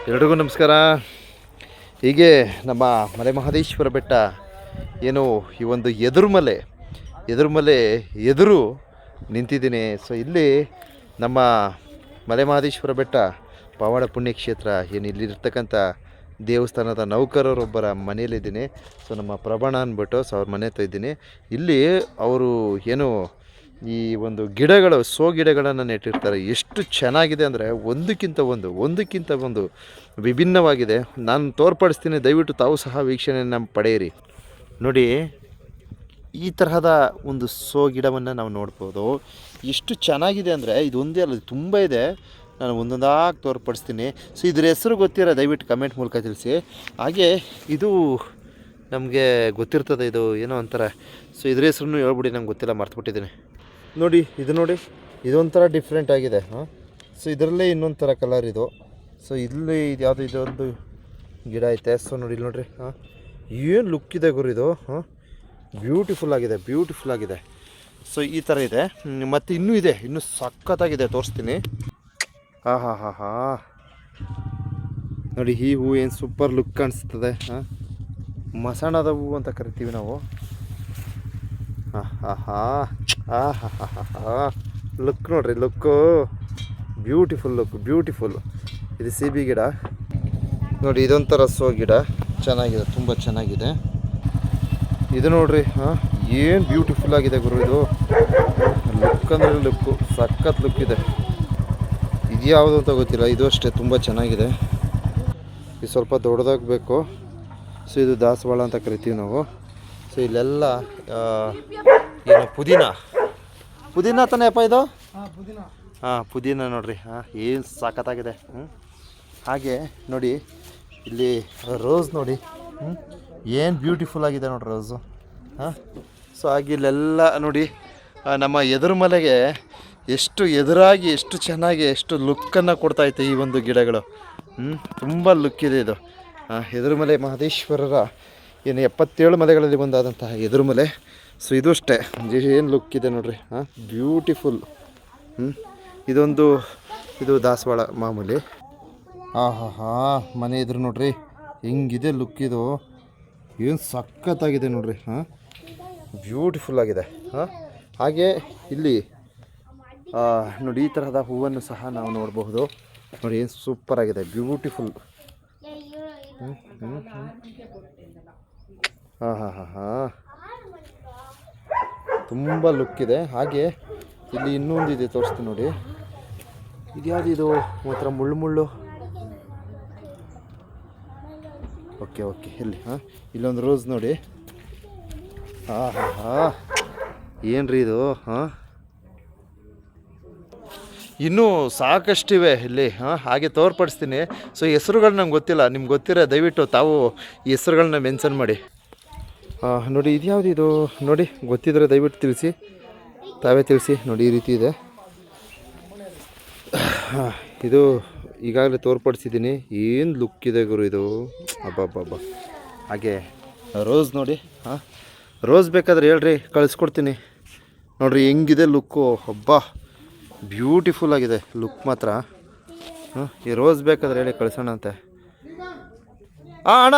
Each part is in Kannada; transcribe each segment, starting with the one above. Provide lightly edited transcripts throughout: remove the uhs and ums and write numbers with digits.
ಎಲ್ರಿಗೂ ನಮಸ್ಕಾರ. ಹೀಗೆ ನಮ್ಮ ಮಲೆ ಮಹದೇಶ್ವರ ಬೆಟ್ಟ ಏನು ಈ ಒಂದು ಎದುರು ಎದುರು ನಿಂತಿದ್ದೀನಿ. ಸೊ ಇಲ್ಲಿ ನಮ್ಮ ಮಲೆ ಮಹದೇಶ್ವರ ಬೆಟ್ಟ ಪವಾಡ ಪುಣ್ಯಕ್ಷೇತ್ರ ಏನು ಇಲ್ಲಿರ್ತಕ್ಕಂಥ ದೇವಸ್ಥಾನದ ನೌಕರರೊಬ್ಬರ ಮನೆಯಲ್ಲಿದ್ದೀನಿ. ಸೊ ನಮ್ಮ ಪ್ರಭಾಣ ಅಂದ್ಬಿಟ್ಟು ಅವ್ರ ಮನೆ ಹತ್ರ ಇದ್ದೀನಿ. ಇಲ್ಲಿ ಅವರು ಏನು ಈ ಒಂದು ಗಿಡಗಳನ್ನು ನೆಟ್ಟಿರ್ತಾರೆ. ಎಷ್ಟು ಚೆನ್ನಾಗಿದೆ ಅಂದರೆ ಒಂದಕ್ಕಿಂತ ಒಂದು ವಿಭಿನ್ನವಾಗಿದೆ. ನಾನು ತೋರ್ಪಡಿಸ್ತೀನಿ, ದಯವಿಟ್ಟು ತಾವು ಸಹ ವೀಕ್ಷಣೆಯನ್ನು ಪಡೆಯಿರಿ. ನೋಡಿ, ಈ ತರಹದ ಒಂದು ಗಿಡವನ್ನು ನಾವು ನೋಡ್ಬೋದು. ಎಷ್ಟು ಚೆನ್ನಾಗಿದೆ ಅಂದರೆ ಇದೊಂದೇ ಅಲ್ಲ, ತುಂಬ ಇದೆ. ನಾನು ಒಂದೊಂದಾಗಿ ತೋರ್ಪಡಿಸ್ತೀನಿ. ಸೊ ಇದ್ರ ಹೆಸರು ಗೊತ್ತಿರೋ ದಯವಿಟ್ಟು ಕಮೆಂಟ್ ಮೂಲಕ ತಿಳಿಸಿ. ಹಾಗೆ ಇದು ನಮಗೆ ಗೊತ್ತಿರ್ತದೆ, ಇದು ಏನೋ ಅಂತಾರೆ. ಸೊ ಇದ್ರ ಹೆಸರು ಹೇಳ್ಬಿಡಿ, ನಂಗೆ ಗೊತ್ತಿಲ್ಲ, ಮರ್ತುಬಿಟ್ಟಿದ್ದೀನಿ. ನೋಡಿ ಇದೊಂಥರ ಡಿಫ್ರೆಂಟ್ ಆಗಿದೆ. ಸೊ ಇದರಲ್ಲೇ ಇನ್ನೊಂದು ಥರ ಕಲರ್ ಇದು. ಸೊ ಇಲ್ಲಿ ಇದು ಯಾವುದೋ ಇದೊಂದು ಗಿಡ ಐತೆ. ಸೊ ನೋಡಿ ಇಲ್ಲಿ ನೋಡಿರಿ, ಏನು ಲುಕ್ ಇದೆ ಗುರು ಇದು. ಬ್ಯೂಟಿಫುಲ್ ಆಗಿದೆ. ಸೊ ಈ ಥರ ಇದೆ. ಮತ್ತು ಇನ್ನೂ ಸಖತ್ತಾಗಿದೆ, ತೋರಿಸ್ತೀನಿ. ಹಾ ನೋಡಿ, ಈ ಹೂವು ಏನು ಸೂಪರ್ ಲುಕ್ ಕಾಣಿಸ್ತದೆ. ಮಸಾಣದ ಹೂವು ಅಂತ ಕರಿತೀವಿ ನಾವು. ಲುಕ್ ನೋಡ್ರಿ, ಬ್ಯೂಟಿಫುಲ್. ಇದು CB ಗಿಡ ನೋಡಿ, ಇದೊಂಥರ ಗಿಡ ಚೆನ್ನಾಗಿದೆ, ತುಂಬ ಚೆನ್ನಾಗಿದೆ. ಇದು ನೋಡ್ರಿ, ಏನು ಬ್ಯೂಟಿಫುಲ್ ಆಗಿದೆ ಗುರು. ಇದು ಲುಕ್ ಅಂದರೆ ಸಖತ್ ಲುಕ್ ಇದೆ. ಇದು ಯಾವುದು ಅಂತ ಗೊತ್ತಿಲ್ಲ, ಇದು ಅಷ್ಟೇ ತುಂಬ ಚೆನ್ನಾಗಿದೆ. ಇದು ಸ್ವಲ್ಪ ದೊಡ್ಡದಾಗಬೇಕು. ಸೊ ಇದು ದಾಸವಾಳ ಅಂತ ಕರಿತೀವಿ ನಾವು. ಸೊ ಇಲ್ಲೆಲ್ಲ ಏನು ಪುದೀನ ತಾನೇಪ್ಪ ಇದು? ಪುದೀನ ನೋಡ್ರಿ, ಏನು ಸಖತ್ತಾಗಿದೆ. ಹಾಗೆ ನೋಡಿ, ಇಲ್ಲಿ ರೋಸ್ ನೋಡಿ, ಏನು ಬ್ಯೂಟಿಫುಲ್ ಆಗಿದೆ ನೋಡ್ರಿ ರೋಸು. ಸೊ ಹಾಗೆ ಇಲ್ಲೆಲ್ಲ ನೋಡಿ, ನಮ್ಮ ಎದುರು ಮಲೆಗೆ ಎಷ್ಟು ಎದುರಾಗಿ, ಎಷ್ಟು ಚೆನ್ನಾಗಿ, ಎಷ್ಟು ಲುಕ್ಕನ್ನು ಕೊಡ್ತಾಯಿತ್ತು ಈ ಒಂದು ಗಿಡಗಳು. ತುಂಬ ಲುಕ್ ಇದೆ ಇದು. ಎದುರುಮಲೆ ಮಹದೇಶ್ವರರ ಏನು 77 ಮಲೆಗಳಲ್ಲಿ ಒಂದಾದಂತಹ ಎದುರುಮಲೆ. ಸೊ ಇದು ಅಷ್ಟೇ, ಏನು ಲುಕ್ ಇದೆ ನೋಡ್ರಿ, ಬ್ಯೂಟಿಫುಲ್. ಇದು ದಾಸವಾಳ ಮಾಮೂಲಿ. ಮನೆ ಎದುರು ನೋಡ್ರಿ, ಹೆಂಗಿದೆ ಲುಕ್ ಇದು. ಏನು ಸಖತ್ತಾಗಿದೆ ನೋಡ್ರಿ, ಬ್ಯೂಟಿಫುಲ್ ಆಗಿದೆ. ಹಾಗೆ ಇಲ್ಲಿ ನೋಡಿ, ಈ ತರಹದ ಹೂವನ್ನು ಸಹ ನಾವು ನೋಡಬಹುದು. ನೋಡಿ, ಏನು ಸೂಪರ್ ಆಗಿದೆ, ಬ್ಯೂಟಿಫುಲ್. ತುಂಬ ಲುಕ್ ಇದೆ. ಹಾಗೆ ಇಲ್ಲಿ ಇನ್ನೊಂದು ಇದೆ, ತೋರಿಸ್ತೀನಿ ನೋಡಿ. ಇದ್ಯಾವುದು ಇದು? ಮಾತ್ರ ಮುಳ್ಳು. ಓಕೆ ಇಲ್ಲಿ ಇಲ್ಲೊಂದು ರೋಸ್ ನೋಡಿ. ಏನ್ರಿ ಇದು? ಇನ್ನೂ ಸಾಕಷ್ಟಿವೆ ಇಲ್ಲಿ. ಹಾಗೆ ತೋರ್ಪಡಿಸ್ತೀನಿ. ಸೊ ಹೆಸರುಗಳು ನಂಗೆ ಗೊತ್ತಿಲ್ಲ, ನಿಮ್ಗೆ ಗೊತ್ತಿರೋ ದಯವಿಟ್ಟು ತಾವು ಈ ಹೆಸರುಗಳನ್ನ ಮೆನ್ಷನ್ ಮಾಡಿ. ನೋಡಿ, ಇದ್ಯಾವುದು ಇದು? ನೋಡಿ, ಗೊತ್ತಿದ್ರೆ ದಯವಿಟ್ಟು ತಿಳಿಸಿ, ತಾವೇ ತಿಳಿಸಿ. ನೋಡಿ, ಈ ರೀತಿ ಇದೆ. ಇದು ಈಗಾಗಲೇ ತೋರ್ಪಡಿಸಿದ್ದೀನಿ. ಏನು ಲುಕ್ ಇದೆ ಗುರು ಇದು, ಅಬ್ಬಬ್ಬಬ್ಬ. ಹಾಗೆ ರೋಸ್ ನೋಡಿ, ರೋಸ್ ಬೇಕಾದ್ರೆ ಹೇಳ್ರಿ, ಕಳಿಸ್ಕೊಡ್ತೀನಿ. ನೋಡಿರಿ ಹೆಂಗಿದೆ ಲುಕ್ಕು, ಹಬ್ಬ ಬ್ಯೂಟಿಫುಲ್ ಆಗಿದೆ ಲುಕ್ ಮಾತ್ರ. ಈ ರೋಸ್ ಬೇಕಾದ್ರೆ ಹೇಳಿ, ಕಳಿಸೋಣ ಅಂತೆ. ಅಣ್ಣ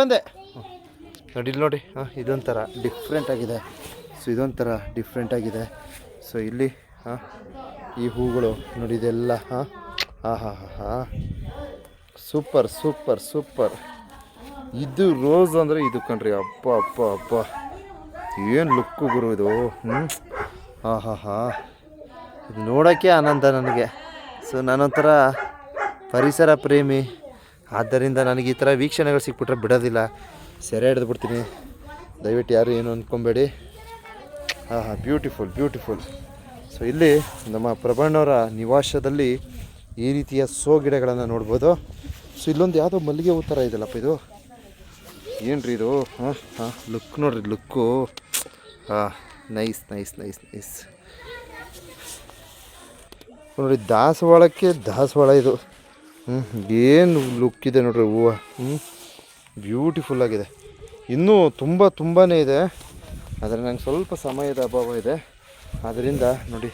ಬಂದೆ. ನೋಡಿ ಇಲ್ಲಿ ನೋಡಿ, ಇದೊಂಥರ ಡಿಫ್ರೆಂಟ್ ಆಗಿದೆ. ಸೊ ಇಲ್ಲಿ ಈ ಹೂಗಳು ನೋಡಿ, ಇದೆಲ್ಲ ಸೂಪರ್. ಇದು ರೋಸ್ ಅಂದರೆ ಇದು ಕಣ್ರಿ, ಅಪ್ಪ ಏನು ಲುಕ್ಕು ಗುರು ಇದು. ಇದು ನೋಡೋಕ್ಕೆ ಆನಂದ ನನಗೆ. ಸೊ ನಾನೊಂಥರ ಪರಿಸರ ಪ್ರೇಮಿ, ಆದ್ದರಿಂದ ನನಗೆ ಈ ಥರ ವೀಕ್ಷಣೆಗಳು ಸಿಕ್ಬಿಟ್ರೆ ಬಿಡೋದಿಲ್ಲ, ಸೆರೆ ಹಿಡಿದು ಬಿಡ್ತೀನಿ. ದಯವಿಟ್ಟು ಯಾರು ಏನು ಅಂದ್ಕೊಬೇಡಿ. ಬ್ಯೂಟಿಫುಲ್. ಸೊ ಇಲ್ಲಿ ನಮ್ಮ ಪ್ರಭಣ್ಣವರ ನಿವಾಸದಲ್ಲಿ ಈ ರೀತಿಯ ಗಿಡಗಳನ್ನು ನೋಡ್ಬೋದು. ಸೊ ಇಲ್ಲೊಂದು ಯಾವುದೋ ಮಲ್ಲಿಗೆ ಹೂ ಥರ ಇದೆಯಲ್ಲಪ್ಪ, ಇದು ಏನ್ರಿ ಇದು? ಲುಕ್ ನೋಡ್ರಿ, ಲುಕ್ಕು ನೈಸ್. ನೋಡಿ, ದಾಸವಾಳ ಇದು. ಏನು ಲುಕ್ ಇದೆ ನೋಡ್ರಿ ಹೂವು. ಬ್ಯೂಟಿಫುಲ್ ಆಗಿದೆ. ಇನ್ನೂ ತುಂಬಾ ಇದೆ, ಆದರೆ ನಂಗೆ ಸ್ವಲ್ಪ ಸಮಯದ ಅಭಾವ ಇದೆ. ಆದ್ದರಿಂದ ನೋಡಿ,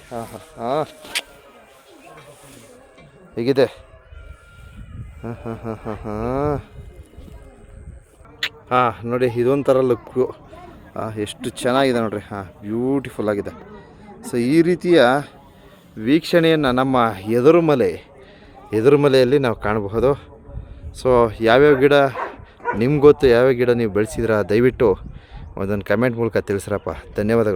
ಹೇಗಿದೆ ಹಾಂ ಹಾಂ ಹಾಂ ಹಾಂ ಹಾಂ ಹಾಂ ನೋಡಿ ಇದೊಂಥರ ಲುಕ್ಕು ಎಷ್ಟು ಚೆನ್ನಾಗಿದೆ ನೋಡಿರಿ. ಹಾಂ ಬ್ಯೂಟಿಫುಲ್ ಆಗಿದೆ. ಸೊ ಈ ರೀತಿಯ ವೀಕ್ಷಣೆಯನ್ನು ನಮ್ಮ ಎದುರು ಮಲೆಯಲ್ಲಿ ನಾವು ಕಾಣಬಹುದು. ಸೊ ಯಾವ್ಯಾವ ಗಿಡ ನಿಮ್ಗೆ ಗೊತ್ತು, ಯಾವ್ಯಾವ ಗಿಡ ನೀವು ಬೆಳೆಸಿದ್ರ ದಯವಿಟ್ಟು ಒಂದೊಂದು ಕಮೆಂಟ್ ಮೂಲಕ ತಿಳಿಸ್ರಪ್ಪ. ಧನ್ಯವಾದಗಳು.